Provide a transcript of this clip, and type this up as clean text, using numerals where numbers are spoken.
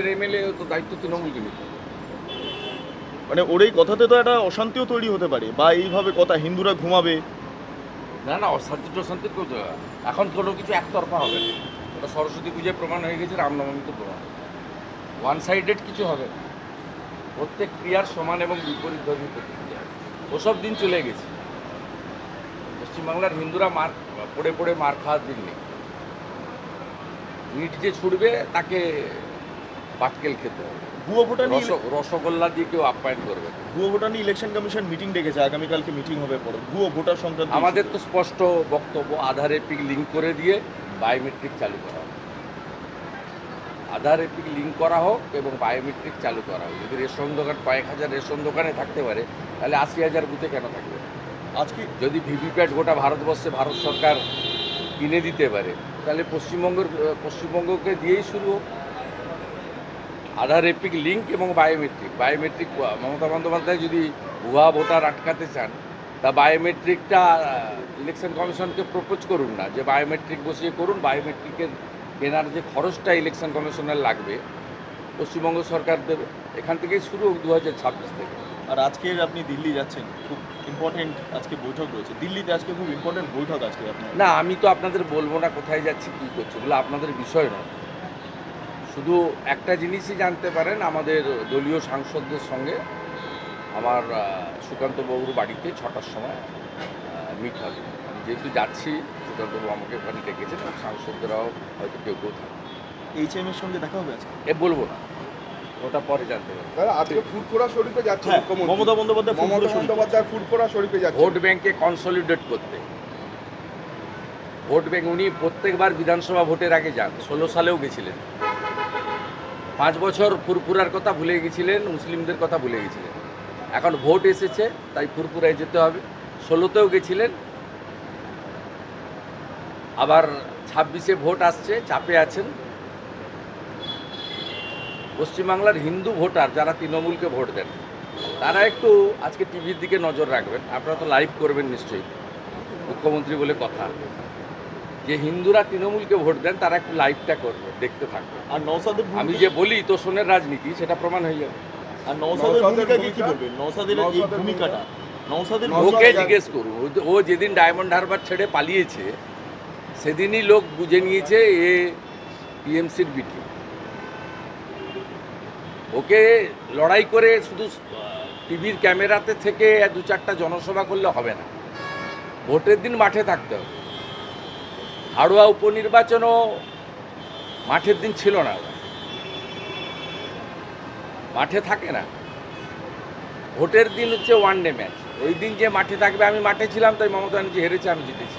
MLA তো দায়িত্ব তৃণমূলকে নিতে হবে। মানে ওর এই কথাতে তো একটা অশান্তিও তৈরি হতে পারে, বা এইভাবে কথা হিন্দুরা ঘুমাবে। না না, অশান্তি টশান্তি এখন কোনো কিছু একতরফা হবে না। ওটা সরস্বতী পুজোয় প্রমাণ হয়ে গেছে, রামনবমীতে প্রমাণ। ওয়ান সাইডেড কিছু হবে না। প্রত্যেক ক্রিয়ার সমান এবং বিপরীত ধর্মী প্রতিক্রিয়া। ওসব দিন চলে গেছে। পশ্চিমবাংলার হিন্দুরা পড়ে পড়ে মার খাওয়ার দিন নেই। ইট যে ছুটবে তাকে পাটকেল খেতে হবে। ভুয়ো ভোটার নিয়ে রসগোল্লা দিয়ে কেউ আপ্যায়ন করবে না। ভুয়ো ভোটার নিয়ে ইলেকশন কমিশন মিটিং ডেকেছে, আগামীকালকে মিটিং হবে পরে ভুয়ো ভোটার সংক্রান্ত। আমাদের তো স্পষ্ট বক্তব্য, আধার এপিক লিঙ্ক করে দিয়ে বায়োমেট্রিক চালু করা হোক। আধার এপিক লিঙ্ক করা হোক এবং বায়োমেট্রিক চালু করা হোক। যদি রেশন দোকান কয়েক হাজার রেশন দোকানে থাকতে পারে, তাহলে 80,000 বুথে কেন থাকবে? আজকে যদি ভিভিপ্যাট গোটা ভারতবর্ষে ভারত সরকার কিনে দিতে পারে, তাহলে পশ্চিমবঙ্গকে দিয়েই শুরু হোক। আধার এপিক লিঙ্ক এবং বায়োমেট্রিক মমতা বন্দ্যোপাধ্যায় যদি ভুয়া ভোটার আটকাতে চান, তা বায়োমেট্রিকটা ইলেকশন কমিশনকে প্রপোজ করুন না, যে বায়োমেট্রিক বসিয়ে করুন। বায়োমেট্রিকের কেনার যে খরচটা ইলেকশন কমিশনের লাগবে, পশ্চিমবঙ্গ সরকার দেবে। এখান থেকেই শুরু হোক 2026 থেকে। আর আজকে আপনি দিল্লি যাচ্ছেন, খুব ইম্পর্টেন্ট আজকে বৈঠক রয়েছে দিল্লিতে, আজকে খুব ইম্পর্টেন্ট বৈঠক আজকে আপনার। না, আমি তো আপনাদের বলবো না কোথায় যাচ্ছি কী করছি, বলে আপনাদের বিষয় নয়। শুধু একটা জিনিসই জানতে পারেন, আমাদের দলীয় সাংসদদের সঙ্গে আমার সুকান্তবাবুর বাড়িতে 6টার সময় মিট হবে। আমি যেহেতু যাচ্ছি, সুকান্তবাবু আমাকে ওখানে ডেকেছেন, এবং সাংসদরাও হয়তো কেউ কেউ থাকবে। এইচএম এর সঙ্গে দেখা হবে আজকে? বলবো না, ওটা পরে জানতে পারবো। দাদা, আজকে ফুরফুরা শরীফে যাচ্ছে মুখ্যমন্ত্রী মমতা বন্দ্যোপাধ্যায় ফুরফুরা শরীফে যাচ্ছে ভোট ব্যাংকে কনসলিডেট করতে। ভোট ব্যাংক উনি প্রত্যেকবার বিধানসভা ভোটের আগে যান। 16 সালেও গেছিলেন। 5 বছর ফুরফুরার কথা ভুলে গেছিলেন, মুসলিমদের কথা ভুলে গেছিলেন। এখন ভোট এসেছে, তাই ফুরফুরায় যেতে হবে। 16তেও গেছিলেন, আবার 26-এ ভোট আসছে, চাপে আছেন। পশ্চিমবাংলার হিন্দু ভোটার যারা তৃণমূলকে ভোট দেন, তারা একটু আজকে টিভির দিকে নজর রাখবেন। আপনারা তো লাইভ করবেন নিশ্চয়ই, মুখ্যমন্ত্রী বলে কথা। যে হিন্দুরা তৃণমূলকে ভোট দেন, তারা একটু লাইভটা করবে, দেখতে থাকবে। আর নওশাদের আমি যে বলি তোষণের রাজনীতি, সেটা প্রমাণ হয়ে যাবে। আর নওশাদের ভূমিকাকে কি বলবেন? নওশাদের এই ভূমিকাটা, নওশাদের ওকে জিজ্ঞেস করুন। ও যেদিন ডায়মন্ড হারবার ছেড়ে পালিয়েছে, সেদিনই লোক বুঝে নিয়েছে এ টিএমসির বিটি। ওকে লড়াই করে শুধু টিভির ক্যামেরাতে থেকে 2-4টা জনসভা করলে হবে না। ভোটের দিন মাঠে থাকতে হবে। হাড়োয়া উপনির্বাচনও মাঠের দিন ছিল না, মাঠে থাকে না। ভোটের দিন হচ্ছে ওয়ান ডে ম্যাচ। ওই দিন যে মাঠে থাকবে, আমি মাঠে ছিলাম, তাই মমতা ব্যানার্জি হেরেছে, আমি জিতেছি।